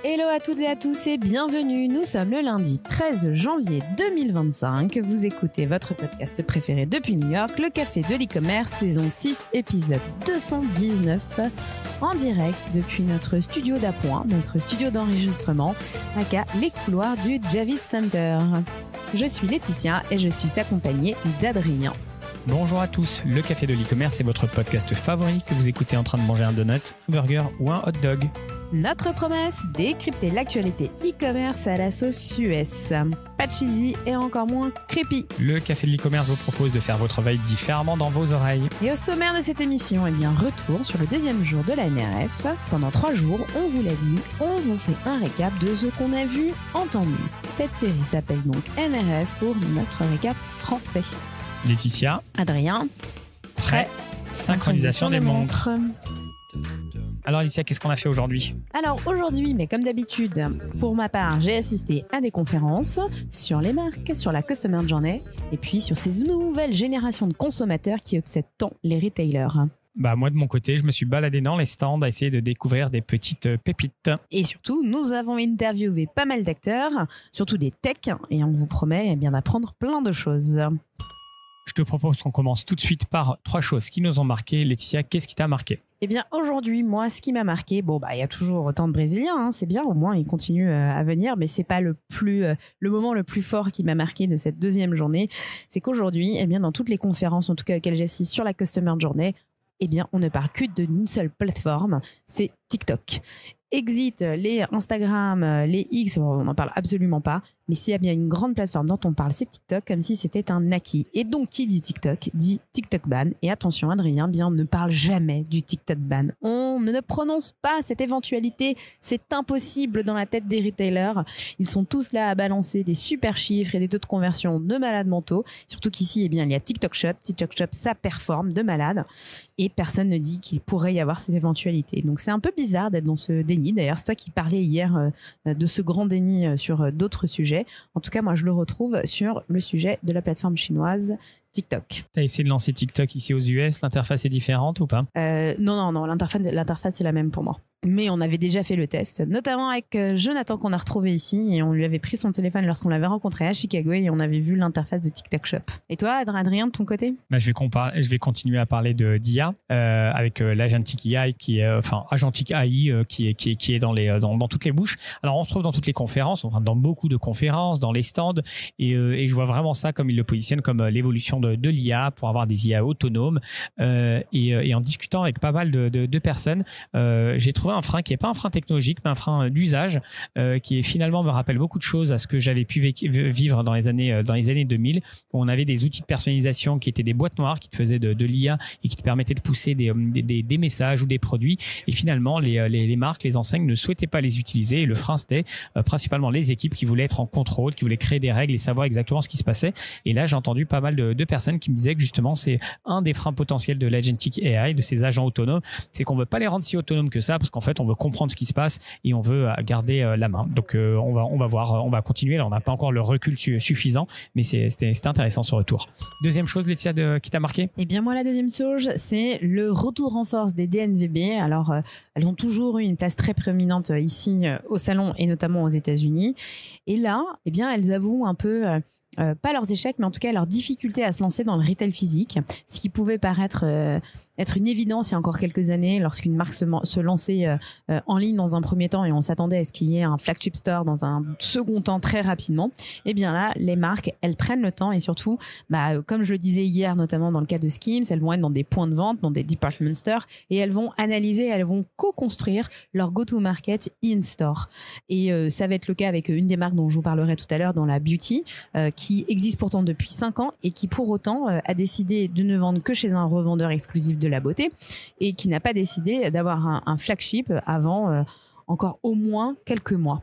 Hello à toutes et à tous et bienvenue. Nous sommes le lundi 13 janvier 2025. Vous écoutez votre podcast préféré depuis New York, le Café de l'e-commerce, saison 6, épisode 219, en direct depuis notre studio d'appoint, notre studio d'enregistrement, aka les couloirs du Javis Center. Je suis Laetitia et je suis accompagnée d'Adrien. Bonjour à tous, le Café de l'e-commerce est votre podcast favori que vous écoutez en train de manger un donut, un burger ou un hot dog. Notre promesse, décrypter l'actualité e-commerce à la sauce US. Pas cheesy et encore moins creepy. Le Café de l'e-commerce vous propose de faire votre veille différemment dans vos oreilles. Et au sommaire de cette émission, retour sur le deuxième jour de la NRF. Pendant 3 jours, on vous l'a dit, on vous fait un récap de ce qu'on a vu, entendu. Cette série s'appelle donc NRF pour notre récap français. Laetitia. Adrien. Prêt. Synchronisation des montres. Alors Laetitia, qu'est-ce qu'on a fait aujourd'hui ? Alors aujourd'hui, mais comme d'habitude, pour ma part, j'ai assisté à des conférences sur les marques, sur la Customer Journey et puis sur ces nouvelles générations de consommateurs qui obsèdent tant les retailers. Moi de mon côté, je me suis baladé dans les stands à essayer de découvrir des petites pépites. Et surtout, nous avons interviewé pas mal d'acteurs, surtout des techs, et on vous promet d'apprendre plein de choses. Je te propose qu'on commence tout de suite par 3 choses qui nous ont marqué. Laetitia, qu'est-ce qui t'a marqué ? Aujourd'hui, moi, ce qui m'a marqué, il y a toujours autant de Brésiliens, c'est bien, au moins ils continuent à venir, mais c'est pas le moment le plus fort qui m'a marqué de cette deuxième journée. C'est qu'aujourd'hui, dans toutes les conférences, en tout cas auxquelles j'assiste sur la Customer Journey, on ne parle que d'une seule plateforme, c'est TikTok. Exit les Instagram, les X, on n'en parle absolument pas. Mais s'il y a bien une grande plateforme dont on parle, c'est TikTok, comme si c'était un acquis. Et donc, qui dit TikTok, dit TikTok ban. Et attention, Adrien, on ne parle jamais du TikTok ban. On ne prononce pas cette éventualité. C'est impossible dans la tête des retailers. Ils sont tous là à balancer des super chiffres et des taux de conversion de malades mentaux. Surtout qu'ici, il y a TikTok Shop. TikTok Shop, ça performe de malade. Et personne ne dit qu'il pourrait y avoir cette éventualité. Donc, c'est un peu bizarre d'être dans ce déni. D'ailleurs, c'est toi qui parlais hier de ce grand déni sur d'autres sujets. En tout cas, moi, je le retrouve sur le sujet de la plateforme chinoise TikTok. Tu as essayé de lancer TikTok ici aux US, l'interface est différente ou pas ? Non, l'interface est la même pour moi. Mais on avait déjà fait le test, notamment avec Jonathan qu'on a retrouvé ici et on lui avait pris son téléphone lorsqu'on l'avait rencontré à Chicago et on avait vu l'interface de TikTok Shop. Et toi, Adrien, de ton côté ? Je vais continuer à parler d'IA avec l'Agentic AI Agentic AI qui est dans toutes les bouches. Alors on se trouve dans toutes les conférences, dans beaucoup de conférences, dans les stands et je vois vraiment ça comme il le positionne comme l'évolution de l'IA pour avoir des IA autonomes et en discutant avec pas mal de personnes, j'ai trouvé un frein qui n'est pas un frein technologique, mais un frein d'usage qui finalement me rappelle beaucoup de choses à ce que j'avais pu vivre dans les années 2000, où on avait des outils de personnalisation qui étaient des boîtes noires qui te faisaient de l'IA et qui te permettaient de pousser des messages ou des produits. Et finalement, les marques, les enseignes ne souhaitaient pas les utiliser. Et le frein, c'était principalement les équipes qui voulaient être en contrôle, qui voulaient créer des règles et savoir exactement ce qui se passait. Et là, j'ai entendu pas mal de personnes qui me disaient que justement, c'est un des freins potentiels de l'Agentic AI, de ces agents autonomes, c'est qu'on veut pas les rendre si autonomes que ça, parce qu'en fait, on veut comprendre ce qui se passe et on veut garder la main. Donc, on va voir, on va continuer. Là, on n'a pas encore le recul suffisant, mais c'était intéressant ce retour. Deuxième chose, Laetitia, qui t'a marqué ? Moi, la deuxième chose, c'est le retour en force des DNVB. Alors, elles ont toujours eu une place très prééminente ici au salon et notamment aux États-Unis. Et là, elles avouent un peu pas leurs échecs, mais en tout cas leur difficulté à se lancer dans le retail physique, ce qui pouvait paraître être une évidence il y a encore quelques années lorsqu'une marque se lançait en ligne dans un premier temps et on s'attendait à ce qu'il y ait un flagship store dans un second temps très rapidement. Et bien là, les marques, elles prennent le temps et surtout, comme je le disais hier, notamment dans le cas de Skims, elles vont être dans des points de vente, dans des department stores et elles vont analyser, elles vont co-construire leur go-to-market in-store. Et ça va être le cas avec une des marques dont je vous parlerai tout à l'heure dans la beauty, qui existe pourtant depuis 5 ans et qui pour autant a décidé de ne vendre que chez un revendeur exclusif de la beauté et qui n'a pas décidé d'avoir un flagship avant encore au moins quelques mois.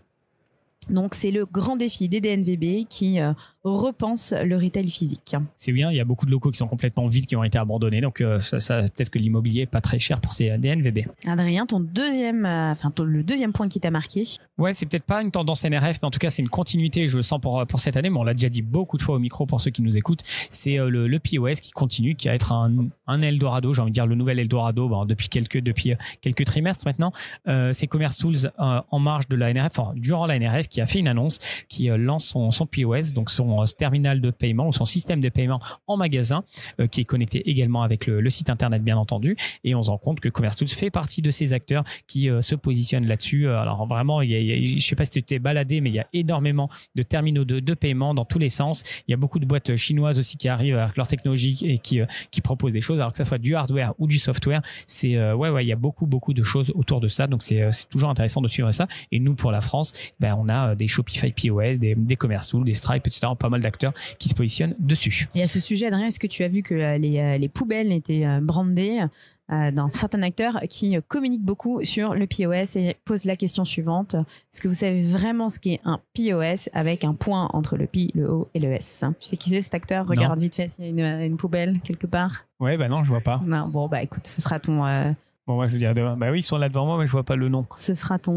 Donc, c'est le grand défi des DNVB qui repense le retail phisique. C'est bien, il y a beaucoup de locaux qui sont complètement vides, qui ont été abandonnés. Donc, peut-être que l'immobilier n'est pas très cher pour ces DNVB. Adrien, le deuxième point qui t'a marqué. Ouais, c'est peut-être pas une tendance NRF, mais en tout cas, c'est une continuité, je le sens pour cette année, mais on l'a déjà dit beaucoup de fois au micro pour ceux qui nous écoutent. C'est le POS qui continue, qui va être un Eldorado, j'ai envie de dire le nouvel Eldorado, depuis quelques trimestres maintenant. C'est Commerce Tools en marge de la NRF, durant la NRF, qui a fait une annonce, qui lance son POS, donc son terminal de paiement ou son système de paiement en magasin, qui est connecté également avec le site internet, bien entendu. Et on se rend compte que Commerce Tools fait partie de ces acteurs qui se positionnent là-dessus. Alors vraiment, je ne sais pas si tu t'es baladé, mais il y a énormément de terminaux de paiement dans tous les sens. Il y a beaucoup de boîtes chinoises aussi qui arrivent avec leur technologie et qui proposent des choses, alors que ça soit du hardware ou du software. Il y a beaucoup de choses autour de ça. Donc c'est toujours intéressant de suivre ça. Et nous, pour la France, on a des Shopify POS, des Commerce Tools, des Stripe, etc. Pas mal d'acteurs qui se positionnent dessus. Et à ce sujet, Adrien, est-ce que tu as vu que les poubelles étaient brandées d'un certain acteur qui communique beaucoup sur le POS et pose la question suivante. Est-ce que vous savez vraiment ce qu'est un POS avec un point entre le P, le O et le S? Tu sais qui c'est cet acteur? Regarde vite fait s'il y a une poubelle quelque part. Ouais, non, je vois pas. Non, bon, écoute, ce sera ton... Bon, moi, je veux dire demain. Oui, ils sont là devant moi, mais je vois pas le nom. Ce sera ton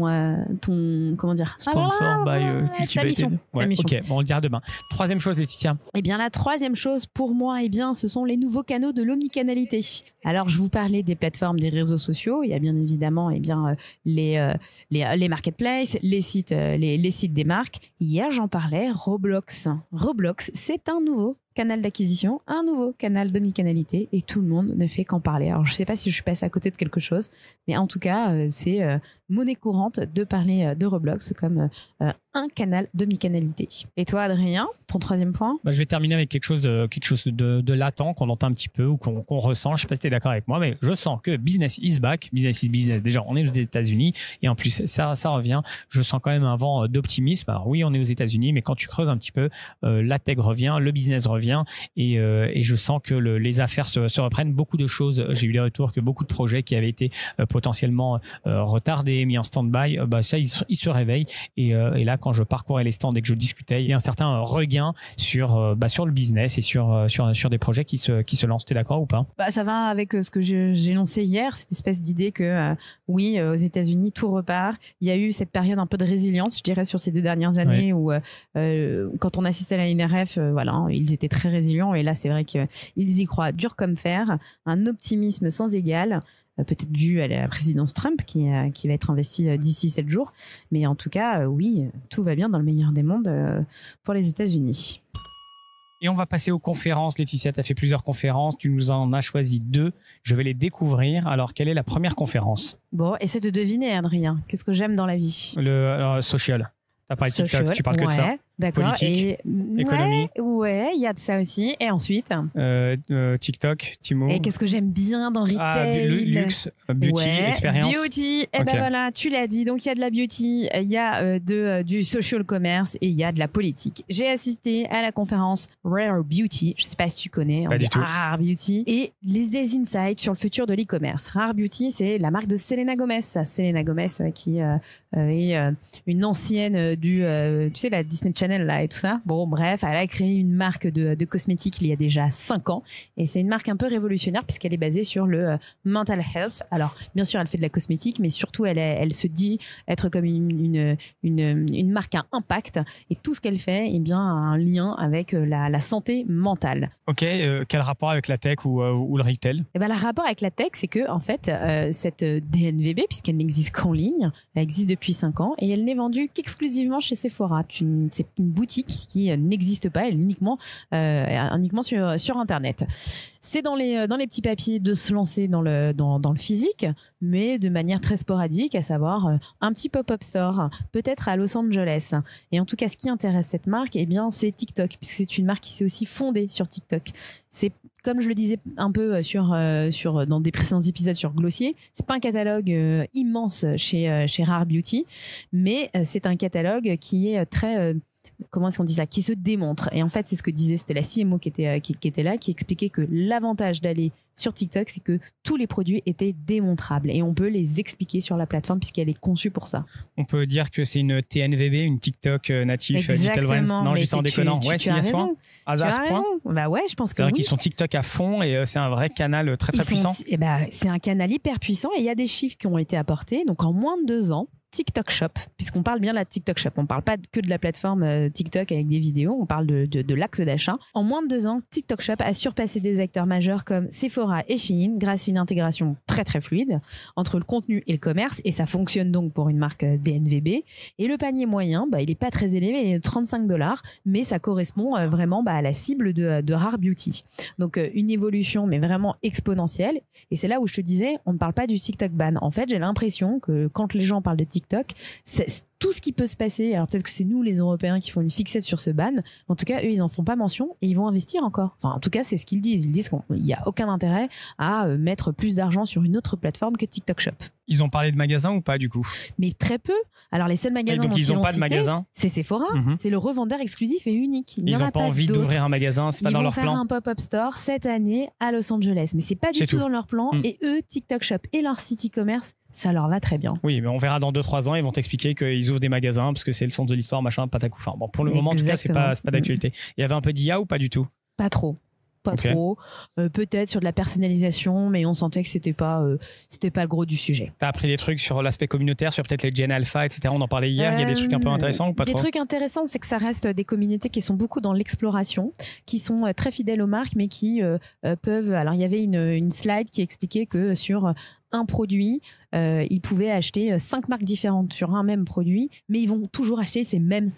comment dire? Sponsor by Cultivated. Ouais, ok, on le dira demain. Troisième chose, Laetitia. Eh bien, la troisième chose pour moi, ce sont les nouveaux canaux de l'omnicanalité. Alors, je vous parlais des plateformes, des réseaux sociaux. Il y a bien évidemment, les marketplaces, les sites des marques. Hier, j'en parlais. Roblox, c'est un nouveau canal d'acquisition, un nouveau canal d'omnicanalité et tout le monde ne fait qu'en parler. Alors, je ne sais pas si je suis passée à côté de quelque chose, mais en tout cas, c'est monnaie courante de parler de Roblox comme un canal d'omnicanalité. Et toi, Adrien, ton troisième point? Je vais terminer avec quelque chose de latent qu'on entend un petit peu ou qu'on ressent. Je ne sais pas si tu es d'accord avec moi, mais je sens que business is back. Business is business. Déjà, on est aux États-Unis et en plus, ça revient. Je sens quand même un vent d'optimisme. Alors oui, on est aux États-Unis, mais quand tu creuses un petit peu, la tech revient, le business revient et je sens que les affaires se reprennent. Beaucoup de choses, j'ai eu des retours que beaucoup de projets qui avaient été potentiellement retardés, mis en stand-by, ça, ils se réveillent et là, quand je parcourais les stands et que je discutais, il y a un certain regain sur le business et sur des projets qui se lancent. T'es d'accord ou pas? Ça va avec ce que j'ai lancé hier, cette espèce d'idée que oui, aux États-Unis, tout repart. Il y a eu cette période un peu de résilience, je dirais, sur ces 2 dernières années où quand on assistait à la NRF, ils étaient très résilients et là, c'est vrai qu'ils y croient dur comme fer, un optimisme sans égal. Peut-être dû à la présidence Trump qui va être investie d'ici 7 jours. Mais en tout cas, oui, tout va bien dans le meilleur des mondes pour les États-Unis. Et on va passer aux conférences. Laetitia, tu as fait plusieurs conférences. Tu nous en as choisi 2. Je vais les découvrir. Alors, quelle est la première conférence? Bon, essaie de deviner, Adrien. Qu'est-ce que j'aime dans la vie? Le social. Tu as parlé de TikTok, tu parles que de ça. D'accord. Politique, économie. Ouais, il y a de ça aussi. Et ensuite TikTok, Timo. Et qu'est-ce que j'aime bien dans le retail? Luxe, beauty, expérience. Beauty. Et voilà, tu l'as dit. Donc il y a de la beauty, il y a du social commerce et il y a de la politique. J'ai assisté à la conférence Rare Beauty. Je sais pas si tu connais. Pas du tout. Rare Beauty et des insights sur le futur de l'e-commerce. Rare Beauty, c'est la marque de Selena Gomez. Selena Gomez qui est une ancienne du, tu sais, la Disney Channel là et tout ça. Bon, bref, elle a créé une marque de cosmétiques il y a déjà 5 ans et c'est une marque un peu révolutionnaire puisqu'elle est basée sur le mental health. Alors, bien sûr, elle fait de la cosmétique, mais surtout, elle se dit être comme une marque à impact et tout ce qu'elle fait, a un lien avec la santé mentale. Ok, quel rapport avec la tech ou le retail? Le rapport avec la tech, c'est que en fait, cette DNVB, puisqu'elle n'existe qu'en ligne, elle existe depuis 5 ans et elle n'est vendue qu'exclusivement chez Sephora. C'est une boutique qui n'existe pas, elle est uniquement sur Internet. C'est dans les petits papiers de se lancer dans le physique, mais de manière très sporadique, à savoir un petit pop-up store, peut-être à Los Angeles. Et en tout cas, ce qui intéresse cette marque, c'est TikTok, puisque c'est une marque qui s'est aussi fondée sur TikTok. C'est comme je le disais un peu dans des précédents épisodes sur Glossier, c'est pas un catalogue immense chez Rare Beauty, mais c'est un catalogue qui est très comment est-ce qu'on dit ça, qui se démontrent. Et en fait, c'est ce que disait, c'était la CMO qui était là, qui expliquait que l'avantage d'aller sur TikTok, c'est que tous les produits étaient démontrables et on peut les expliquer sur la plateforme puisqu'elle est conçue pour ça. On peut dire que c'est une TNVB, une TikTok native Digital Brand. Non, juste en déconnant. Tu as raison. À ce point. Bah ouais, je pense que c'est vrai qu'ils sont TikTok à fond et c'est un vrai canal très puissant. C'est un canal hyper puissant et il y a des chiffres qui ont été apportés. Donc en moins de 2 ans, TikTok Shop, puisqu'on parle bien de la TikTok Shop, on ne parle pas que de la plateforme TikTok avec des vidéos, on parle de l'axe d'achat. En moins de 2 ans, TikTok Shop a surpassé des acteurs majeurs comme Sephora et Shein grâce à une intégration très très fluide entre le contenu et le commerce, et ça fonctionne donc pour une marque DNVB. Et le panier moyen, il n'est pas très élevé, il est de $35, mais ça correspond vraiment à la cible de Rare Beauty. Donc une évolution mais vraiment exponentielle, et c'est là où je te disais, on ne parle pas du TikTok ban. En fait, j'ai l'impression que quand les gens parlent de TikTok, c'est tout ce qui peut se passer. Alors peut-être que c'est nous les Européens qui font une fixette sur ce ban. En tout cas, eux, ils en font pas mention et ils vont investir encore. Enfin, en tout cas, c'est ce qu'ils disent. Ils disent qu'il n'y a aucun intérêt à mettre plus d'argent sur une autre plateforme que TikTok Shop. Ils ont parlé de magasins ou pas du coup? Mais très peu. Alors les seuls magasins dont ils n'ont pas de magasin, c'est Sephora. C'est le revendeur exclusif et unique. Ils n'ont pas envie d'ouvrir un magasin, c'est pas dans leur plan. Ils vont faire un pop-up store cette année à Los Angeles, mais c'est pas du tout dans leur plan. Et eux, TikTok Shop et leur site e-commerce, ça leur va très bien. Oui, mais on verra dans 2-3 ans, ils vont t'expliquer qu'ils ouvrent des magasins parce que c'est le sens de l'histoire, machin, patakou. Enfin, bon, pour le moment, en tout cas, c'est pas d'actualité. Il y avait un peu d'IA ou pas du tout? Pas trop. Pas trop. Peut-être sur de la personnalisation, mais on sentait que c'était pas le gros du sujet. T'as appris des trucs sur l'aspect communautaire, sur peut-être les Gen Alpha, etc. On en parlait hier. Il y a des trucs un peu intéressants ou pas trop? Des trucs intéressants, c'est que ça reste des communautés qui sont beaucoup dans l'exploration, qui sont très fidèles aux marques, mais qui peuvent. Alors, il y avait une slide qui expliquait que sur un produit, ils pouvaient acheter 5 marques différentes sur un même produit, mais ils vont toujours acheter ces mêmes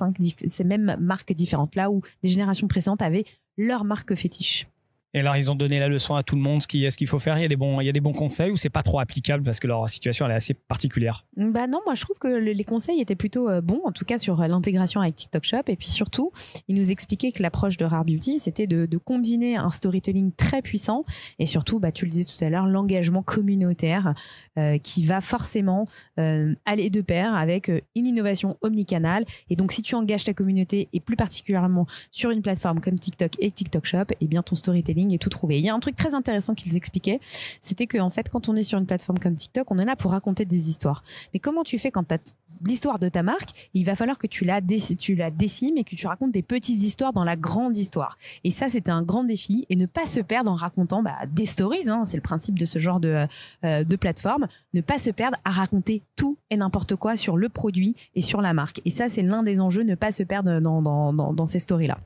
marques différentes, là où des générations précédentes avaient leur marque fétiche. Et alors, ils ont donné la leçon à tout le monde, ce qu'il faut faire. Il y a des bons conseils ou c'est pas trop applicable parce que leur situation elle est assez particulière? Non, moi je trouve que les conseils étaient plutôt bons, en tout cas sur l'intégration avec TikTok Shop. Et puis surtout, ils nous expliquaient que l'approche de Rare Beauty, c'était de combiner un storytelling très puissant et surtout, tu le disais tout à l'heure, l'engagement communautaire qui va forcément aller de pair avec une innovation omnicanale. Et donc, si tu engages ta communauté et plus particulièrement sur une plateforme comme TikTok et TikTok Shop, eh bien ton storytelling est tout trouvé. Il y a un truc très intéressant qu'ils expliquaient, c'était qu'en fait, quand on est sur une plateforme comme TikTok, on est là pour raconter des histoires. Mais comment tu fais quand tu as l'histoire de ta marque? Il va falloir que tu la décimes et que tu racontes des petites histoires dans la grande histoire. Et ça, c'était un grand défi, et ne pas se perdre en racontant des stories, c'est le principe de ce genre de plateforme, ne pas se perdre à raconter tout et n'importe quoi sur le produit et sur la marque. Et ça, c'est l'un des enjeux, ne pas se perdre dans ces stories-là.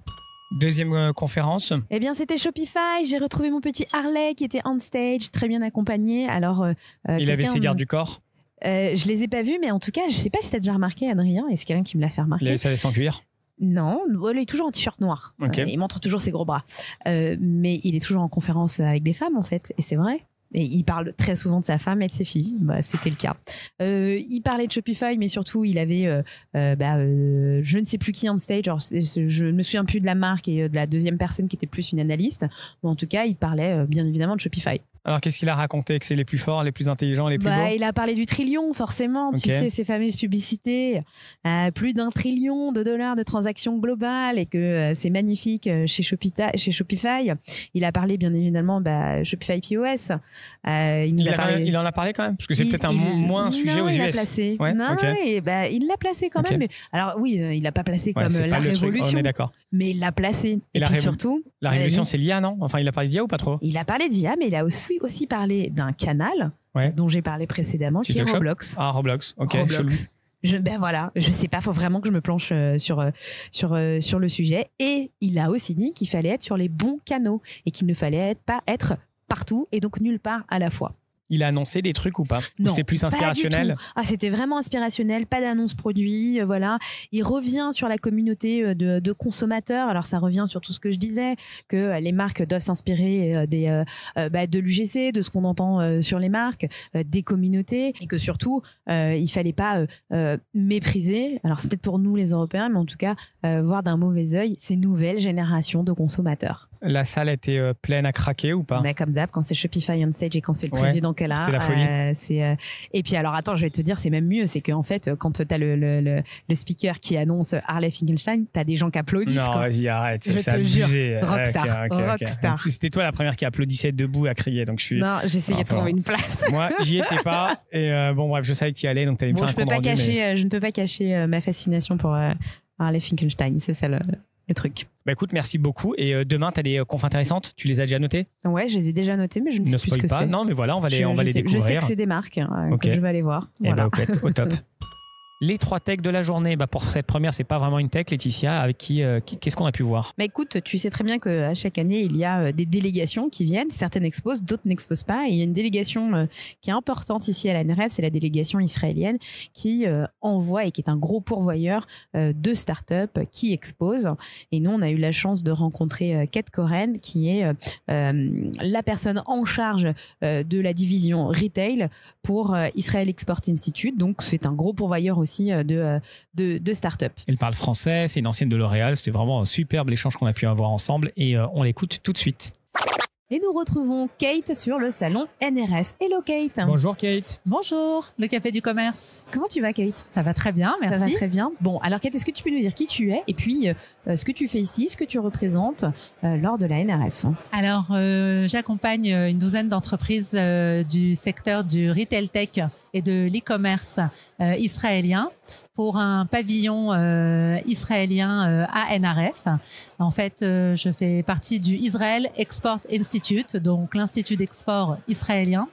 Deuxième conférence. Eh bien, c'était Shopify. J'ai retrouvé mon petit Harley qui était on stage, très bien accompagné. Alors, il avait ses gardes du corps. Je les ai pas vus, mais en tout cas, je sais pas si t'as déjà remarqué, Adrien, et c'est quelqu'un qui me l'a fait remarquer. Il avait sa veste en cuir? Non, il est toujours en t-shirt noir. Okay. Il montre toujours ses gros bras. Mais il est toujours en conférence avec des femmes, en fait, et c'est vrai. Et il parle très souvent de sa femme et de ses filles. C'était le cas. Il parlait de Shopify, mais surtout, il avait je ne sais plus qui on stage. Alors, je ne me souviens plus de la marque et de la deuxième personne qui était plus une analyste. Mais en tout cas, il parlait bien évidemment de Shopify. Alors, qu'est-ce qu'il a raconté? Que c'est les plus forts, les plus intelligents, les plus beaux? Il a parlé du trillion, forcément. Tu sais, ces fameuses publicités. Plus d'1 trillion de dollars de transactions globales et que c'est magnifique chez Shopify. Il a parlé, bien évidemment, Shopify POS. Il en a parlé quand même? Parce que c'est peut-être moins un sujet aux US. Il l'a placé. Ouais, non, okay. Il l'a placé quand même. Mais, alors oui, il l'a pas placé comme la révolution. On est d'accord. Mais il l'a placé. Et puis surtout... La révolution, c'est l'IA, non? Enfin, il a parlé d'IA ou pas trop? Il a parlé d'IA, mais il a aussi parlé d'un canal dont j'ai parlé précédemment, qui est Roblox. Ah, Roblox, ok. Roblox. Je sais pas, faut vraiment que je me planche sur le sujet. Et il a aussi dit qu'il fallait être sur les bons canaux et qu'il ne fallait pas être partout et donc nulle part à la fois. Il a annoncé des trucs ou pas? Non, c'était plus inspirationnel? C'était vraiment inspirationnel, pas d'annonce produit, voilà. Il revient sur la communauté de consommateurs. Alors ça revient sur tout ce que je disais, que les marques doivent s'inspirer de l'UGC, de ce qu'on entend sur les marques, des communautés, et que surtout il fallait pas mépriser. Alors c'est peut-être pour nous les Européens, mais en tout cas voir d'un mauvais œil ces nouvelles générations de consommateurs. La salle était pleine à craquer ou pas? Mais comme d'hab, quand c'est Shopify on stage et quand c'est le président qu'elle a, c'était la folie. Et puis alors attends, je vais te dire, c'est même mieux, c'est qu'en fait, quand tu as le speaker qui annonce Harley Finkelstein, tu as des gens qui applaudissent. Non, vas-y, arrête, je c'est te abusé. jure, rockstar, rockstar. C'était toi la première qui applaudissait debout à crier, donc je suis. Non, j'essayais de trouver une place. Moi, j'y étais pas, et bon bref, je savais que tu y allais, donc tu allais me faire un compte rendu. Je ne peux pas cacher ma fascination pour Harley Finkelstein, c'est ça le truc. Bah écoute, merci beaucoup. Et demain, tu as des confs intéressantes? Tu les as déjà notées? Ouais, je les ai déjà notées, mais je ne sais plus ce que c'est. Non, mais voilà, on va les découvrir. Je sais que c'est des marques que je vais aller voir. Voilà. Et bah, au top. Les 3 techs de la journée, bah pour cette première, c'est pas vraiment une tech, Laetitia. Avec qu'est-ce qu'on a pu voir? Bah écoute, tu sais très bien qu'à chaque année, il y a des délégations qui viennent. Certaines exposent, d'autres n'exposent pas. Et il y a une délégation qui est importante ici à la NRF, c'est la délégation israélienne qui envoie et qui est un gros pourvoyeur de startups qui exposent. Et nous, on a eu la chance de rencontrer Kate Koren, qui est la personne en charge de la division retail pour Israel Export Institute. Donc, c'est un gros pourvoyeur aussi de start-up. Elle parle français, c'est une ancienne de L'Oréal. C'est vraiment un superbe échange qu'on a pu avoir ensemble et on l'écoute tout de suite. Et nous retrouvons Kate sur le salon NRF. Hello Kate. Bonjour Kate. Bonjour, le café du commerce. Comment tu vas Kate? Ça va très bien, merci. Ça va très bien. Bon, alors Kate, est-ce que tu peux nous dire qui tu es et puis ce que tu fais ici, ce que tu représentes lors de la NRF? Alors, j'accompagne une douzaine d'entreprises du secteur du retail tech et de l'e-commerce israélien pour un pavillon israélien à NRF. En fait, je fais partie du Israel Export Institute, donc l'Institut d'export israélien,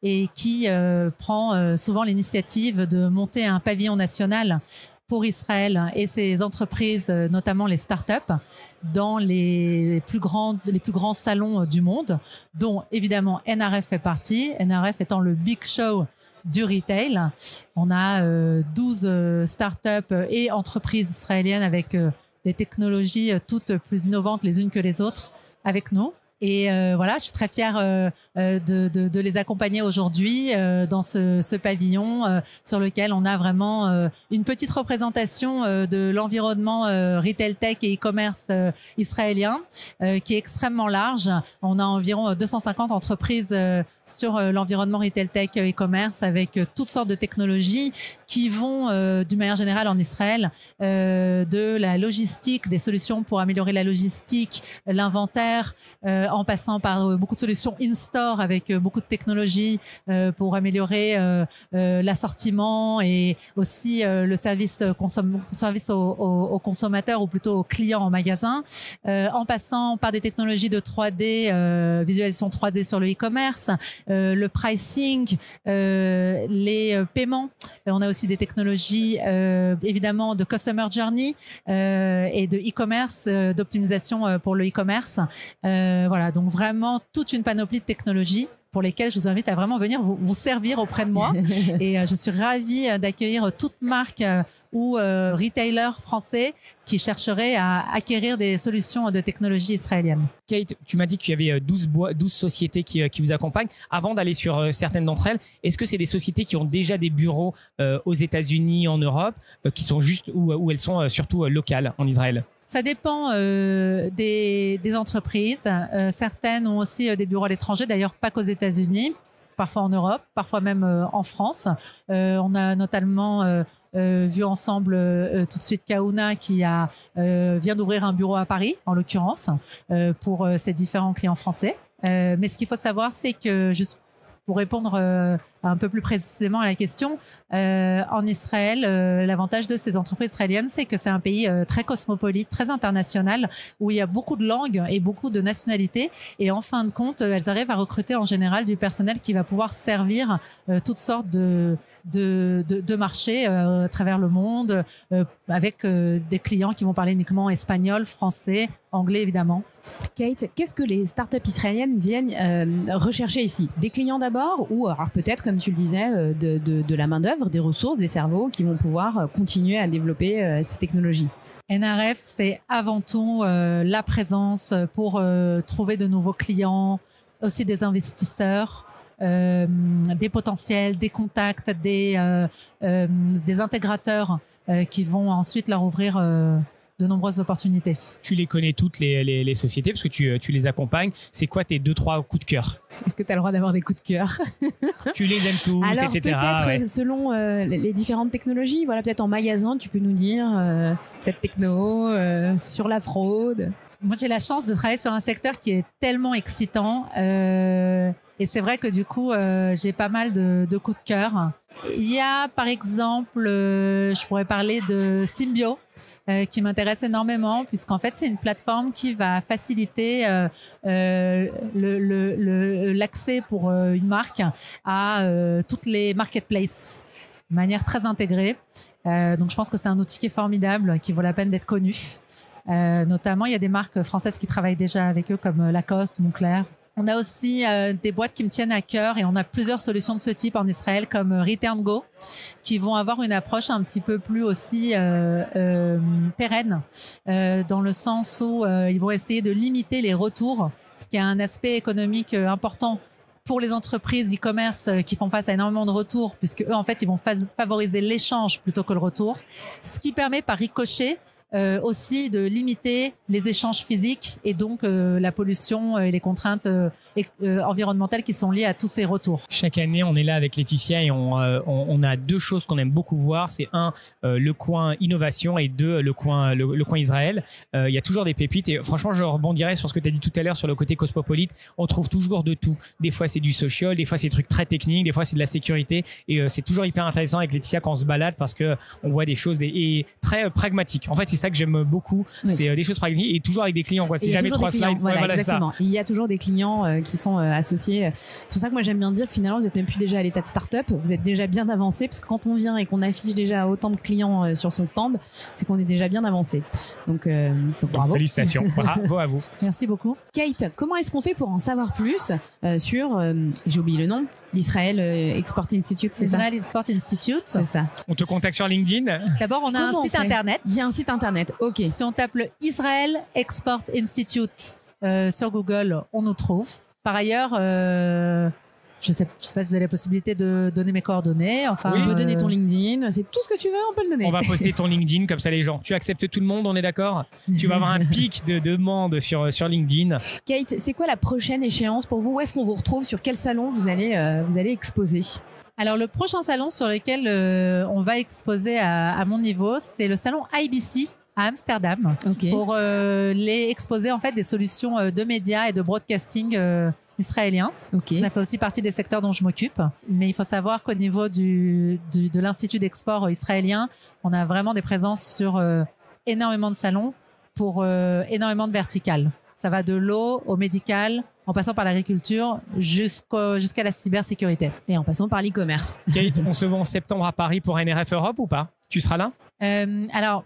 et qui prend souvent l'initiative de monter un pavillon national pour Israël et ses entreprises, notamment les startups, dans les plus grands salons du monde, dont évidemment NRF fait partie, NRF étant le big show du retail. On a 12 startups et entreprises israéliennes avec des technologies toutes plus innovantes les unes que les autres avec nous. Et voilà, je suis très fière de les accompagner aujourd'hui dans ce pavillon sur lequel on a vraiment une petite représentation de l'environnement retail tech et e-commerce israélien qui est extrêmement large. On a environ 250 entreprises sur l'environnement retail tech e-commerce avec toutes sortes de technologies qui vont d'une manière générale en Israël de la logistique, des solutions pour améliorer la logistique, l'inventaire, en passant par beaucoup de solutions in-store avec beaucoup de technologies pour améliorer l'assortiment et aussi le service aux consommateurs ou plutôt aux clients en magasin, en passant par des technologies de 3D, visualisation 3D sur le e-commerce, le pricing, les paiements. On a aussi des technologies évidemment de customer journey et de e-commerce, d'optimisation pour le e-commerce. Voilà, donc vraiment toute une panoplie de technologies pour lesquelles je vous invite à vraiment venir vous servir auprès de moi. Et je suis ravie d'accueillir toute marque ou retailer français qui chercherait à acquérir des solutions de technologie israélienne. Kate, tu m'as dit qu'il y avait 12 sociétés qui vous accompagnent. Avant d'aller sur certaines d'entre elles, est-ce que c'est des sociétés qui ont déjà des bureaux aux États-Unis, en Europe, qui sont juste où elles sont surtout locales en Israël? Ça dépend des entreprises. Certaines ont aussi des bureaux à l'étranger, d'ailleurs pas qu'aux États-Unis, parfois en Europe, parfois même en France. On a notamment vu ensemble tout de suite Kaouna qui vient d'ouvrir un bureau à Paris, en l'occurrence, pour ses différents clients français. Mais ce qu'il faut savoir, c'est que juste pour répondre un peu plus précisément à la question, en Israël, l'avantage de ces entreprises israéliennes, c'est que c'est un pays très cosmopolite, très international, où il y a beaucoup de langues et beaucoup de nationalités. Et en fin de compte, elles arrivent à recruter en général du personnel qui va pouvoir servir toutes sortes de marchés à travers le monde, avec des clients qui vont parler uniquement espagnol, français, anglais évidemment. Kate, qu'est-ce que les startups israéliennes viennent rechercher ici? Des clients d'abord ou alors peut-être, comme tu le disais, de la main-d'œuvre, des ressources, des cerveaux qui vont pouvoir continuer à développer ces technologies? NRF, c'est avant tout la présence pour trouver de nouveaux clients, aussi des investisseurs, des potentiels, des contacts, des intégrateurs qui vont ensuite leur ouvrir de nombreuses opportunités. Tu les connais toutes les sociétés parce que tu les accompagnes. C'est quoi tes 2-3 coups de cœur? Est-ce que tu as le droit d'avoir des coups de cœur? Tu les aimes tous, alors, etc. peut-être ouais. selon les différentes technologies. Voilà, peut-être en magasin, tu peux nous dire cette techno sur la fraude. Moi, j'ai la chance de travailler sur un secteur qui est tellement excitant. Et c'est vrai que du coup, j'ai pas mal de coups de cœur. Il y a, par exemple, je pourrais parler de Symbio, qui m'intéresse énormément, puisqu'en fait, c'est une plateforme qui va faciliter l'accès pour une marque à toutes les marketplaces de manière très intégrée. Donc, je pense que c'est un outil qui est formidable, qui vaut la peine d'être connu. Notamment, il y a des marques françaises qui travaillent déjà avec eux, comme Lacoste, Moncler. On a aussi des boîtes qui me tiennent à cœur et on a plusieurs solutions de ce type en Israël comme Return Go qui vont avoir une approche un petit peu plus aussi pérenne dans le sens où ils vont essayer de limiter les retours, ce qui a un aspect économique important pour les entreprises e-commerce qui font face à énormément de retours puisque eux en fait ils vont favoriser l'échange plutôt que le retour, ce qui permet par ricochet aussi de limiter les échanges physiques et donc la pollution et les contraintes environnementales qui sont liées à tous ces retours. Chaque année, on est là avec Laetitia et on a 2 choses qu'on aime beaucoup voir. C'est 1, le coin innovation et 2, le coin Israël. Il y a toujours des pépites et franchement, je rebondirais sur ce que tu as dit tout à l'heure sur le côté cosmopolite. On trouve toujours de tout. Des fois, c'est du social, des fois, c'est des trucs très techniques, des fois, c'est de la sécurité et c'est toujours hyper intéressant avec Laetitia quand on se balade parce que on voit des choses et très pragmatiques. En fait, c'est ça que j'aime beaucoup. Oui. C'est des choses pragmatiques et toujours avec des clients. C'est jamais 3 slides. Voilà, exactement. Il y a toujours des clients qui sont associés. C'est pour ça que moi j'aime bien dire que finalement vous êtes même plus déjà à l'état de start-up, vous êtes déjà bien avancé parce que quand on vient et qu'on affiche déjà autant de clients sur son stand, c'est qu'on est déjà bien avancé. Donc bravo. Félicitations. Bravo à vous. Merci beaucoup. Kate, comment est-ce qu'on fait pour en savoir plus sur, j'ai oublié le nom, l'Israël Export Institute, c'est ça? Israel Export Institute. C'est ça. On te contacte sur LinkedIn? D'abord, on a un site internet. Il y a un site internet. Ok. Si on tape le Israel Export Institute sur Google, on nous trouve. Par ailleurs, je sais pas si vous avez la possibilité de donner mes coordonnées. Enfin, oui, on peut donner ton LinkedIn. C'est tout ce que tu veux, on peut le donner. On va poster ton LinkedIn comme ça les gens. Tu acceptes tout le monde, on est d'accord? Tu vas avoir un pic de demandes sur LinkedIn. Kate, c'est quoi la prochaine échéance pour vous? Où est-ce qu'on vous retrouve? Sur quel salon vous allez exposer? Alors, le prochain salon sur lequel on va exposer à mon niveau, c'est le salon IBC à Amsterdam, pour les exposer en fait des solutions de médias et de broadcasting israélien. Ça fait aussi partie des secteurs dont je m'occupe. Mais il faut savoir qu'au niveau de l'Institut d'export israélien, on a vraiment des présences sur énormément de salons pour énormément de verticales. Ça va de l'eau au médical, en passant par l'agriculture jusqu'à la cybersécurité. Et en passant par l'e-commerce. Kate, on se voit en septembre à Paris pour NRF Europe ou pas? Tu seras là? Alors...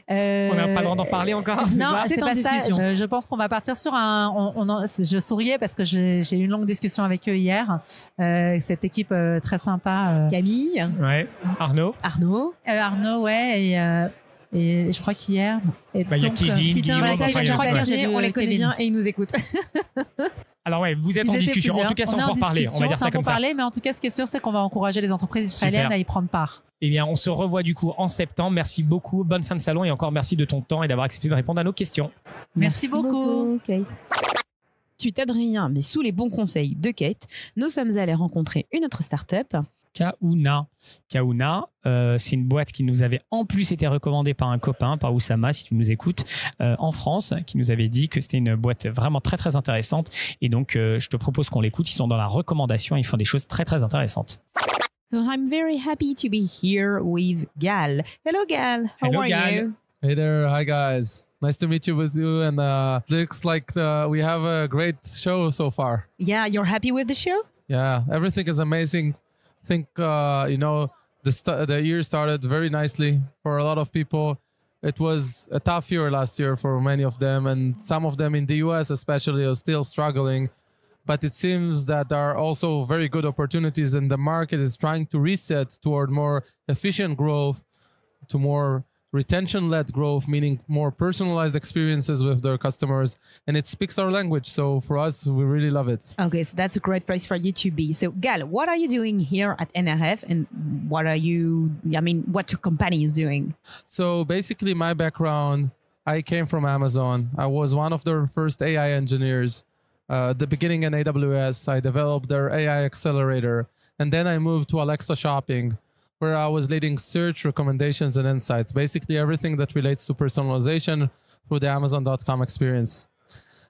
on n'a pas le droit d'en parler encore? Non, c'est pas ça. Je pense qu'on va partir sur je souriais parce que j'ai eu une longue discussion avec eux hier. Cette équipe très sympa. Camille. Ouais. Arnaud, ouais. Et je crois qu'hier. Il y a Kevin, Guillaume, on les connaît bien et ils nous écoutent. Alors ouais, vous êtes en discussion. En tout cas, c'est encore parler. On va dire ça comme ça. Mais en tout cas, ce qui est sûr, c'est qu'on va encourager les entreprises israéliennes à y prendre part. Eh bien, on se revoit du coup en septembre. Merci beaucoup. Bonne fin de salon et encore merci de ton temps et d'avoir accepté de répondre à nos questions. Merci beaucoup, Kate. Suite Adrien, mais sous les bons conseils de Kate, nous sommes allés rencontrer une autre start-up. Kaouna, c'est une boîte qui nous avait en plus été recommandée par un copain, par Oussama, si tu nous écoutes, en France, qui nous avait dit que c'était une boîte vraiment très très intéressante. Et donc, je te propose qu'on l'écoute. Ils sont dans la recommandation. Ils font des choses très très intéressantes. So I'm very happy to be here with Gal. Hello, Gal. How are you? Hey there. Hi, guys. Nice to meet you with you. And it looks like we have a great show so far. Yeah, you're happy with the show? Yeah, everything is amazing. I think, the year started very nicely for a lot of people. It was a tough year last year for many of them. And some of them in the US especially are still struggling. But it seems that there are also very good opportunities and the market is trying to reset toward more efficient growth, to more retention-led growth, meaning more personalized experiences with their customers, and it speaks our language. So for us, we really love it. Okay, so that's a great place for you to be. So Gal, what are you doing here at NRF, and what your company is doing? So basically my background, I came from Amazon. I was one of their first AI engineers. At the beginning in AWS, I developed their AI accelerator, and then I moved to Alexa Shopping, where I was leading search, recommendations, and insights. Basically everything that relates to personalization through the Amazon.com experience.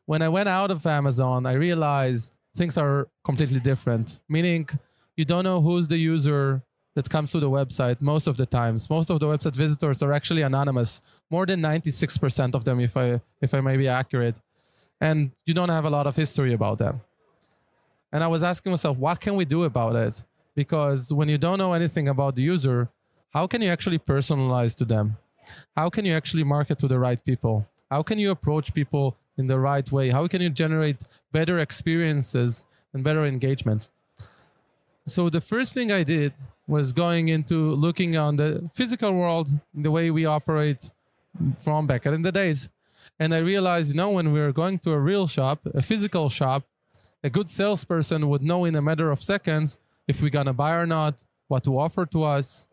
When I went out of Amazon, I realized things are completely different, meaning you don't know who's the user that comes to the website most of the times. Most of the website visitors are actually anonymous, more than 96% of them, if I may be accurate. And you don't have a lot of history about them. And I was asking myself, what can we do about it? Because when you don't know anything about the user, how can you actually personalize to them? How can you actually market to the right people? How can you approach people in the right way? How can you generate better experiences and better engagement? So the first thing I did was going into looking on the physical world, the way we operate from back in the days. And I realized, when we were going to a real shop, a physical shop, a good salesperson would know in a matter of seconds if we're going to buy or not, what to offer to us.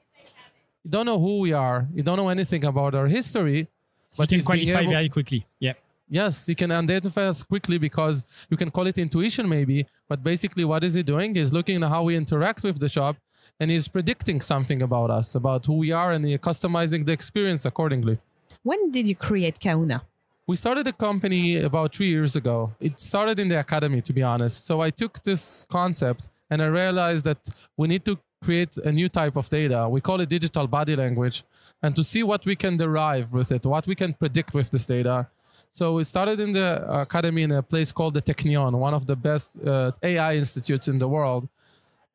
You don't know who we are. You don't know anything about our history. But you can qualify very quickly. Yeah. Yes, you can identify us quickly because you can call it intuition maybe. But basically what is he doing? He's looking at how we interact with the shop, and he's predicting something about us, about who we are, and he's customizing the experience accordingly. When did you create Kahuna? We started a company about 3 years ago. It started in the academy, to be honest. So I took this concept and I realized that we need to create a new type of data. We call it digital body language, and to see what we can derive with it, what we can predict with this data. So we started in the academy in a place called the Technion, one of the best AI institutes in the world.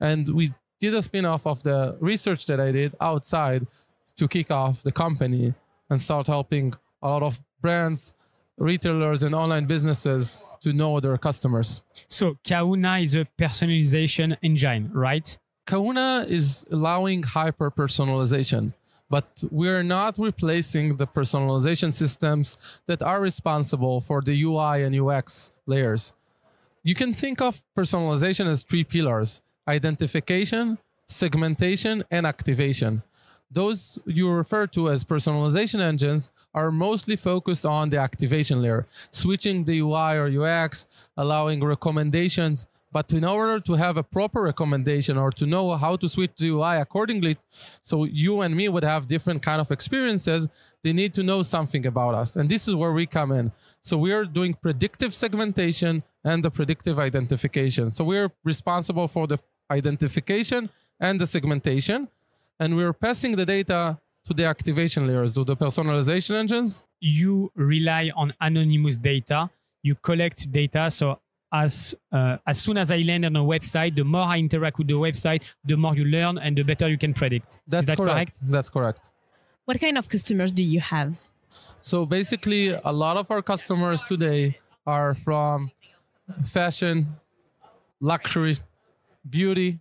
And we did a spin-off of the research that I did outside to kick off the company and start helping a lot of brands, retailers, and online businesses to know their customers. So Kahuna is a personalization engine, right? Kahuna is allowing hyper-personalization, but we're not replacing the personalization systems that are responsible for the UI and UX layers. You can think of personalization as 3 pillars: identification, segmentation, and activation. Those you refer to as personalization engines are mostly focused on the activation layer, switching the UI or UX, allowing recommendations. But in order to have a proper recommendation or to know how to switch the UI accordingly, so you and me would have different kind of experiences, they need to know something about us. And this is where we come in. So we are doing predictive segmentation and the predictive identification. So we're responsible for the identification and the segmentation. And we're passing the data to the activation layers, to the personalization engines. You rely on anonymous data. You collect data. So as soon as I land on a website, the more I interact with the website, the more you learn and the better you can predict. Is that correct? That's correct. What kind of customers do you have? So basically, a lot of our customers today are from fashion, luxury, beauty,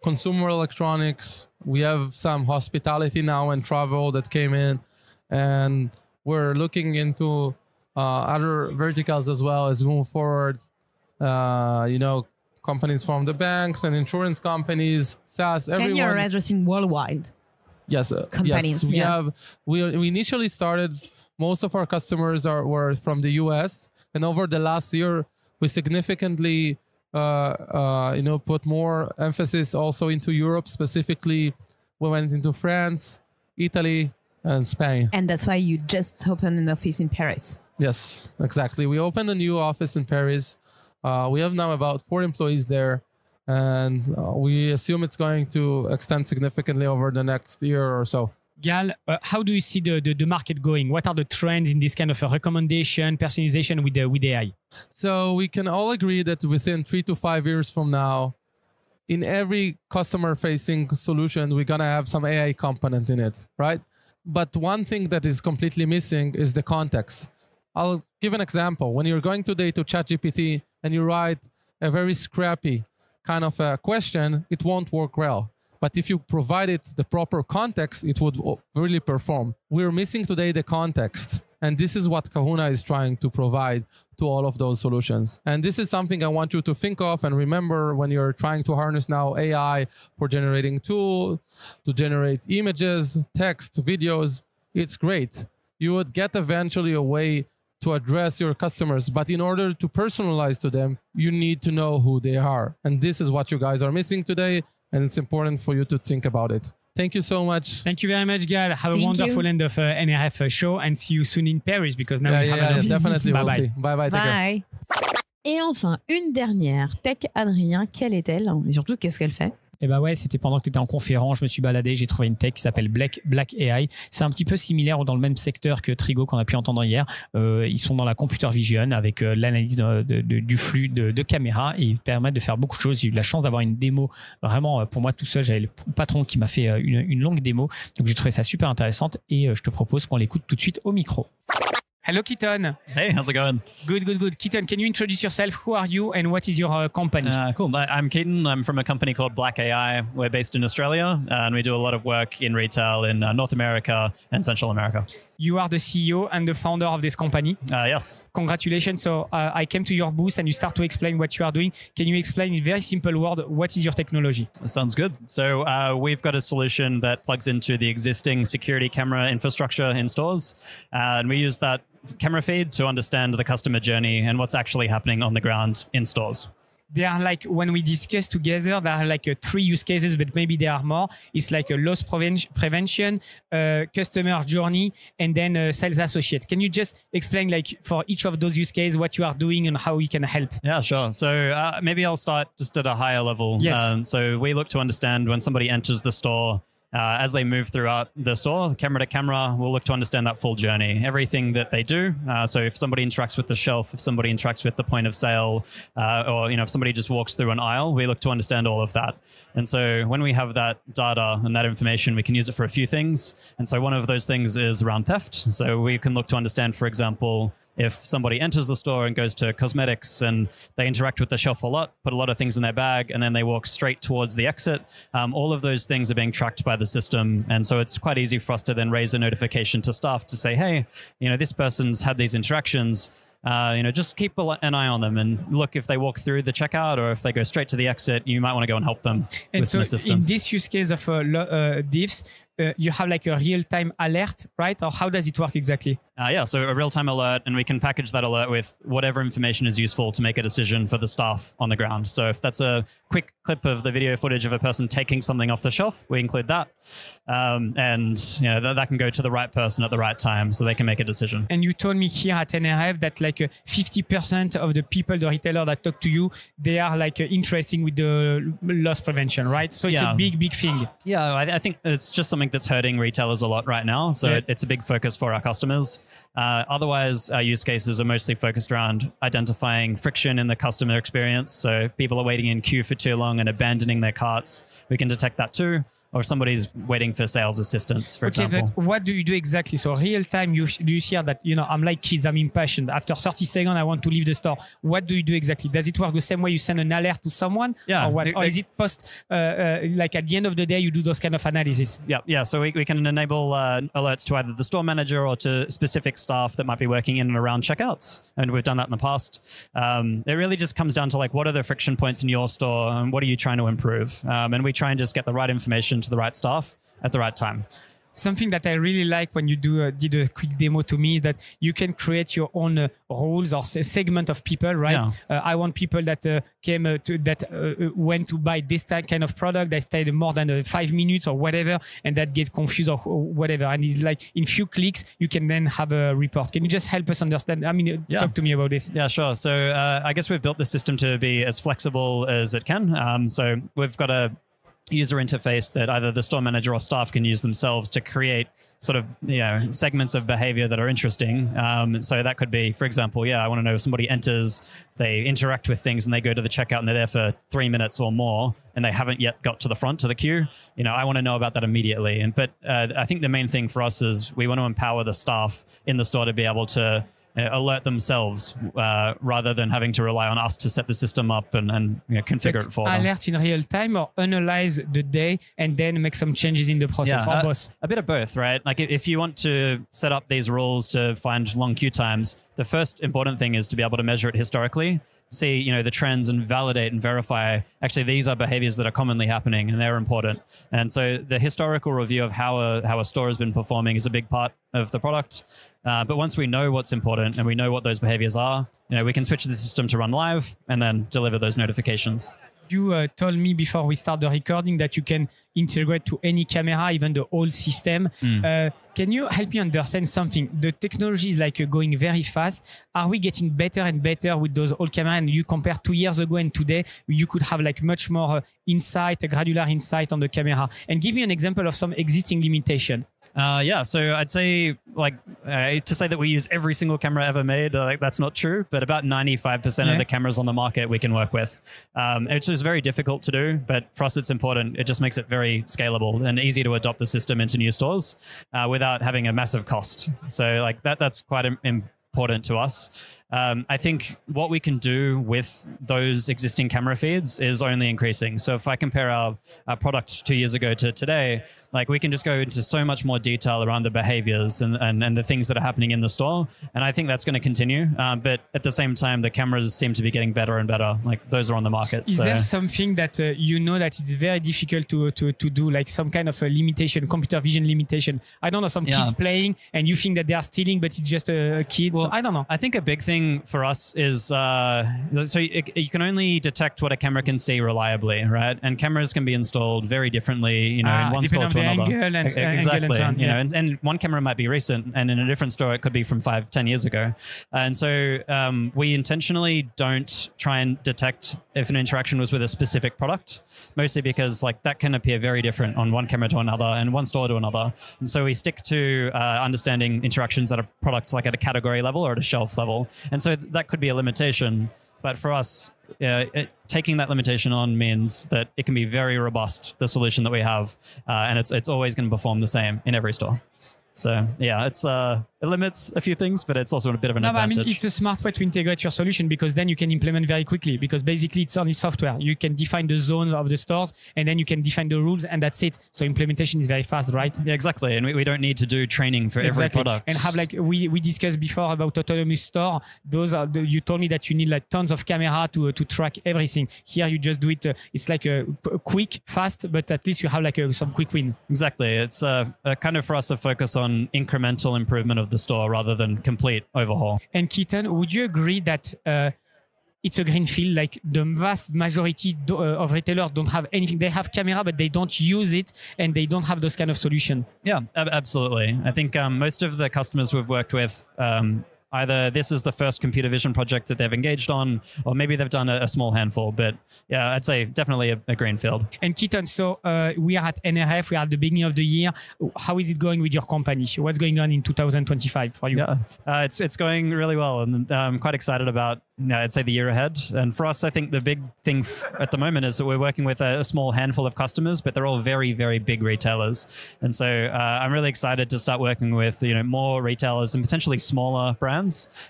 consumer electronics. We have some hospitality now and travel that came in, and we're looking into other verticals as well as we move forward. Companies from the banks and insurance companies, SaaS, everyone. And you're addressing worldwide. Yes, companies. Yes, we initially started. Most of our customers were from the US, and over the last year, we significantly put more emphasis also into Europe. Specifically, we went into France, Italy, and Spain. And that's why you just opened an office in Paris. Yes, exactly. We opened a new office in Paris. We have now about 4 employees there, and we assume it's going to extend significantly over the next year or so. Gal, how do you see the market going? What are the trends in this kind of a recommendation, personalization with AI? So we can all agree that within 3 to 5 years from now, in every customer-facing solution, we're going to have some AI component in it, right? But one thing that is completely missing is the context. I'll give an example. When you're going today to ChatGPT and you write a very scrappy kind of a question, it won't work well. But if you provide it the proper context, it would really perform. We're missing today the context. And this is what Kahuna is trying to provide to all of those solutions. And this is something I want you to think of and remember when you're trying to harness now AI for generating to generate images, text, videos. It's great. You would get eventually a way to address your customers. But in order to personalize to them, you need to know who they are. And this is what you guys are missing today. And it's important for you to think about it. Thank you so much. Thank you very much, Gal. Have a wonderful end of NRF show and see you soon in Paris because now we have an office. Definitely. Bye We'll bye. see. Bye. Take care. Et enfin, une dernière. Tech Adrien, quelle est-elle? Et surtout, qu'est-ce qu'elle fait? Eh ben ouais, c'était pendant que tu étais en conférence, je me suis baladé, j'ai trouvé une tech qui s'appelle Black AI. C'est un petit peu similaire ou dans le même secteur que Trigo qu'on a pu entendre hier. Ils sont dans la computer vision avec l'analyse du flux de caméras et ils permettent de faire beaucoup de choses. J'ai eu la chance d'avoir une démo vraiment pour moi tout seul. J'avais le patron qui m'a fait une longue démo. Donc j'ai trouvé ça super intéressante et je te propose qu'on l'écoute tout de suite au micro. Hello, Keaton. Hey, how's it going? Good. Keaton, can you introduce yourself? Who are you and what is your company? Cool. I'm Keaton. I'm from a company called Black AI. We're based in Australia and we do a lot of work in retail in North America and Central America. You are the CEO and the founder of this company. Yes. Congratulations. So I came to your booth and you start to explain what you are doing. Can you explain in very simple word, what is your technology? Sounds good. So we've got a solution that plugs into the existing security camera infrastructure in stores. And we use that camera feed to understand the customer journey and what's actually happening on the ground in stores. There are like, when we discuss together, there are like 3 use cases, but maybe there are more. It's like a loss prevention, customer journey, and then sales associate. Can you just explain like for each of those use cases, what you are doing and how we can help? Yeah, sure. So maybe I'll start just at a higher level. Yes. So we look to understand when somebody enters the store, as they move throughout the store, camera to camera, we'll look to understand that full journey, everything that they do. So if somebody interacts with the shelf, if somebody interacts with the point of sale, or if somebody just walks through an aisle, we look to understand all of that. And so when we have that data and that information, we can use it for a few things. And so one of those things is around theft. So we can look to understand, for example, if somebody enters the store and goes to cosmetics and they interact with the shelf a lot, put a lot of things in their bag, and then they walk straight towards the exit, all of those things are being tracked by the system. And so it's quite easy for us to then raise a notification to staff to say, hey, this person's had these interactions. Just keep an eye on them and look if they walk through the checkout or if they go straight to the exit, you might want to go and help them with some assistance. In this use case of diffs, you have like a real-time alert, right? Or how does it work exactly? So a real-time alert, and we can package that alert with whatever information is useful to make a decision for the staff on the ground. So if that's a quick clip of the video footage of a person taking something off the shelf, we include that. And that can go to the right person at the right time so they can make a decision. And you told me here at NRF that like 50% of the people, the retailer that talk to you, they are like interested with the loss prevention, right? So it's a big thing. Yeah, I think it's just something that's hurting retailers a lot right now. So it's a big focus for our customers. Otherwise, our use cases are mostly focused around identifying friction in the customer experience. So if people are waiting in queue for too long and abandoning their carts, we can detect that too. Or if somebody's waiting for sales assistance, for example. But what do you do exactly? So real time, you hear that, I'm like kids, I'm impatient. After 30 seconds, I want to leave the store. What do you do exactly? Does it work the same way you send an alert to someone? Yeah. Or what? Or is it like at the end of the day, you do those kind of analysis? Yeah. So we can enable alerts to either the store manager or to specific staff that might be working in and around checkouts. And we've done that in the past. It really just comes down to like, what are the friction points in your store and what are you trying to improve? And we try and just get the right information to the right staff at the right time. Something that I really like when you did a quick demo to me is that you can create your own roles or segment of people, right? Yeah. I want people that went to buy this kind of product, they stayed more than 5 minutes or whatever, and that gets confused or whatever. And it's like in few clicks, you can then have a report. Can you just help us understand? Talk to me about this. Yeah, sure. So I guess we've built the system to be as flexible as it can. So we've got a user interface that either the store manager or staff can use themselves to create sort of segments of behavior that are interesting. So that could be, for example, I want to know if somebody enters, they interact with things and they go to the checkout and they're there for 3 minutes or more and they haven't yet got to the front of the queue. I want to know about that immediately. But I think the main thing for us is we want to empower the staff in the store to be able to alert themselves rather than having to rely on us to set the system up and configure it for them. Alert in real time or analyze the day and then make some changes in the process, or both? A bit of both, right? Like if you want to set up these rules to find long queue times, the first important thing is to be able to measure it historically, see the trends and validate and verify actually these are behaviors that are commonly happening and they're important. And so the historical review of how a store has been performing is a big part of the product. But once we know what's important and we know what those behaviors are, we can switch the system to run live and then deliver those notifications. You told me before we start the recording that you can integrate to any camera, even the whole system. Can you help me understand something? The technology is going very fast. Are we getting better and better with those old cameras? And you compare 2 years ago and today, you could have much more insight, granular insight on the camera. And give me an example of some existing limitation. So I'd say to say that we use every single camera ever made, that's not true, but about 95% of the cameras on the market we can work with. It's just very difficult to do, but for us it's important. It just makes it very scalable and easy to adopt the system into new stores without having a massive cost. So that's quite important to us. I think what we can do with those existing camera feeds is only increasing. So if I compare our product 2 years ago to today, we can just go into so much more detail around the behaviors and the things that are happening in the store. And I think that's going to continue. But at the same time, the cameras seem to be getting better and better. Those are on the market. Is there something that that it's very difficult to do, some kind of a limitation, computer vision limitation? I don't know, some kids playing and you think that they are stealing, but it's just a kid. Well, I don't know. I think a big thing for us is so you can only detect what a camera can see reliably, right? And cameras can be installed very differently, in one store to another. Exactly. And one camera might be recent, and in a different store it could be from 5-10 years ago. And so we intentionally don't try and detect if an interaction was with a specific product, mostly because that can appear very different on one camera to another and one store to another. And so we stick to understanding interactions at a product, at a category level or at a shelf level. And so that could be a limitation. But for us, taking that limitation on means that it can be very robust, the solution that we have, and it's always going to perform the same in every store. So it limits a few things, but it's also a bit of an advantage. I mean, it's a smart way to integrate your solution because then you can implement very quickly, because basically it's only software. You can define the zones of the stores and then you can define the rules and that's it. So implementation is very fast, right? Yeah, exactly. And we don't need to do training for every product. And have we discussed before about autonomous store. Those are you told me that you need tons of camera to track everything. Here you just do it. It's a quick, fast, but at least you have some quick win. Exactly. It's kind of for us to focus on incremental improvement of the store rather than complete overhaul. And Keaton, would you agree that it's a greenfield? The vast majority of retailers don't have anything. They have camera, but they don't use it, and they don't have those kind of solution. Yeah, absolutely. I think most of the customers we've worked with, either this is the first computer vision project that they've engaged on, or maybe they've done a small handful. But yeah, I'd say definitely a greenfield. And Keaton, so we are at NRF, we are at the beginning of the year. How is it going with your company? What's going on in 2025 for you? Yeah, it's going really well, and I'm quite excited about, I'd say, the year ahead. And for us, I think the big thing at the moment is that we're working with a small handful of customers, but they're all very, very big retailers. And so I'm really excited to start working with more retailers and potentially smaller brands,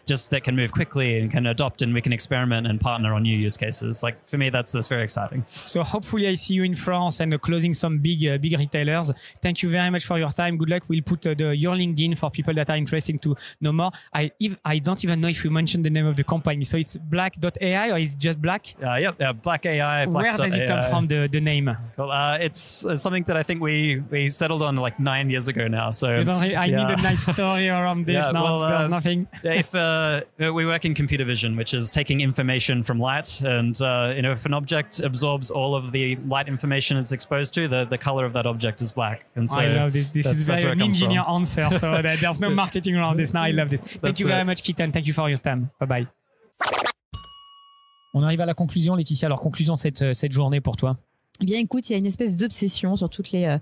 just that can move quickly and can adopt, and we can experiment and partner on new use cases. For me, that's very exciting. So hopefully I see you in France and closing some big retailers. Thank you very much for your time. Good luck. We'll put your LinkedIn for people that are interested to know more. I don't even know if you mentioned the name of the company. So it's Black.ai, or is it just Black? Yeah, Black AI. Where does it come from, the name? Well, it's something that I think we settled on 9 years ago now. So I need a nice story around this. There's nothing. If we work in computer vision, which is taking information from light, and if an object absorbs all of the light information it's exposed to, the color of that object is black. And so I love this. This is very an engineer answer. So there's no marketing around this. Now I love this. Thank you very much, Keaton. Thank you for your time. Bye bye. On arrive à la conclusion, Laetitia. Alors conclusion cette journée pour toi. Eh bien, écoute, il y a une espèce d'obsession sur toutes les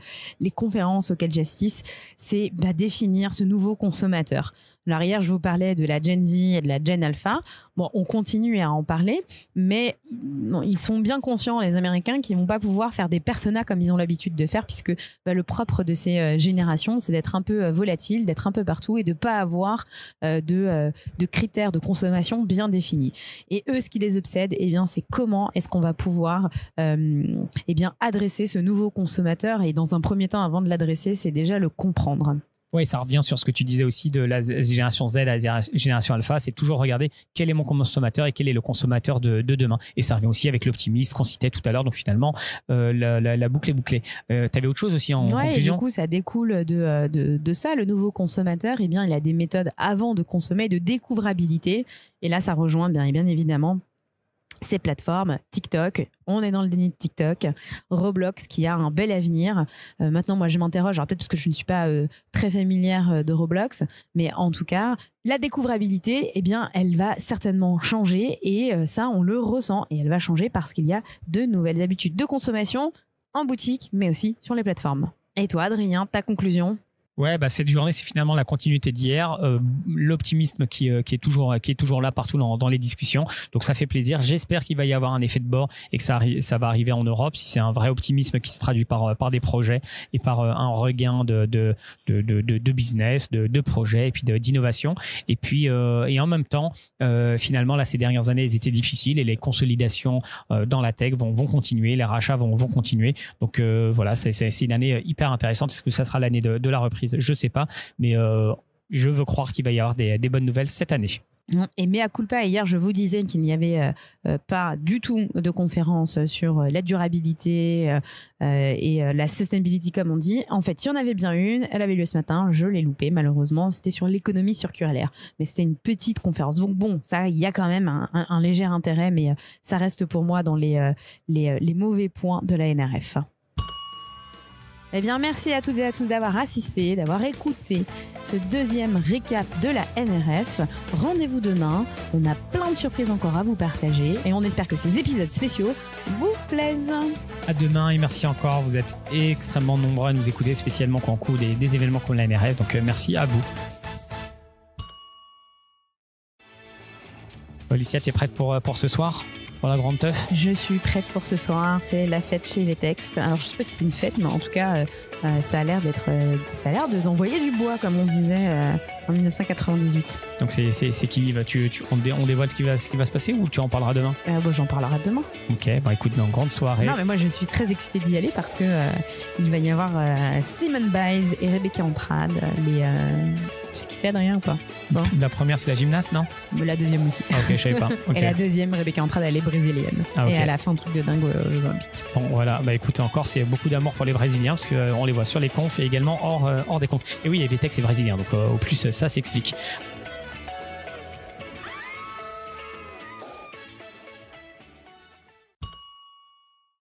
conférences auxquelles j'assiste, c'est définir ce nouveau consommateur. Alors hier, je vous parlais de la Gen Z et de la Gen Alpha. Bon, on continue à en parler, mais ils sont bien conscients, les Américains, qu'ils vont pas pouvoir faire des personas comme ils ont l'habitude de faire, puisque le propre de ces générations, c'est d'être un peu volatile, d'être un peu partout et de pas avoir de critères de consommation bien définis. Et eux, ce qui les obsède, eh bien, c'est comment est-ce qu'on va pouvoir adresser ce nouveau consommateur. Et dans un premier temps, avant de l'adresser, c'est déjà le comprendre. Oui, ça revient sur ce que tu disais aussi de la génération Z à la génération Alpha. C'est toujours regarder quel est mon consommateur et quel est le consommateur de demain. Et ça revient aussi avec l'optimisme qu'on citait tout à l'heure. Donc finalement, la boucle est bouclée. Tu avais autre chose aussi en conclusion? Et du coup, ça découle de ça. Le nouveau consommateur, il a des méthodes avant de consommer, de découvrabilité. Et là, ça rejoint bien évidemment ces plateformes, TikTok, on est dans le déni de TikTok, Roblox qui a un bel avenir. Maintenant, moi, je m'interroge, alors peut-être parce que je ne suis pas très familière de Roblox, mais en tout cas, la découvrabilité, eh bien, elle va certainement changer et ça, on le ressent et elle va changer parce qu'il y a de nouvelles habitudes de consommation en boutique, mais aussi sur les plateformes. Et toi, Adrien, ta conclusion ? Ouais, cette journée, c'est finalement la continuité d'hier, l'optimisme qui est toujours là partout dans les discussions. Donc ça fait plaisir. J'espère qu'il va y avoir un effet de bord et que ça va arriver en Europe. Si c'est un vrai optimisme qui se traduit par des projets et par un regain de business, de projets et puis d'innovation. Et puis et en même temps, finalement là, ces dernières années, elles étaient difficiles et les consolidations dans la tech vont continuer, les rachats vont continuer. Donc voilà, c'est une année hyper intéressante. Est-ce que ça sera l'année de la reprise? Je sais pas, mais je veux croire qu'il va y avoir des bonnes nouvelles cette année. Et mea culpa, hier je vous disais qu'il n'y avait pas du tout de conférence sur la durabilité et la sustainability comme on dit. En fait, il y en avait bien une, elle avait lieu ce matin, je l'ai loupée malheureusement, c'était sur l'économie circulaire, mais c'était une petite conférence. Donc bon, ça, il y a quand même un léger intérêt, mais ça reste pour moi dans les mauvais points de la NRF. Eh bien, merci à toutes et à tous d'avoir assisté, d'avoir écouté ce deuxième récap de la NRF. Rendez-vous demain. On a plein de surprises encore à vous partager et on espère que ces épisodes spéciaux vous plaisent. À demain et merci encore. Vous êtes extrêmement nombreux à nous écouter, spécialement quand on couvre des événements comme la NRF. Donc, merci à vous. Alicia, tu es prête pour ce soir? Pour la grande teuf? Je suis prête pour ce soir, c'est la fête chez Vtext. Alors je sais pas si c'est une fête, mais en tout cas ça a l'air d'envoyer du bois comme on disait en 1998. Donc c'est qui on dévoile ce qui va se passer ou tu en parleras demain? J'en parlerai demain. Ok, écoute, dans grande soirée. Non mais moi je suis très excitée d'y aller parce que il va y avoir Simone Biles et Rebecca Andrade, tu sais qui c'est, Adrien, ou pas? Bon. La première, c'est la gymnaste, non? La deuxième aussi. Ah, ok, je savais pas. Okay. Et la deuxième, Rebecca Andrade, elle est brésilienne. Ah, okay. Et elle a fait un truc de dingue aux Jeux Olympiques. Bon, voilà. Écoutez, encore, c'est beaucoup d'amour pour les Brésiliens parce qu'on les voit sur les confs et également hors des confs. Et oui, les Vtext, c'est brésilien. Donc, au plus, ça s'explique.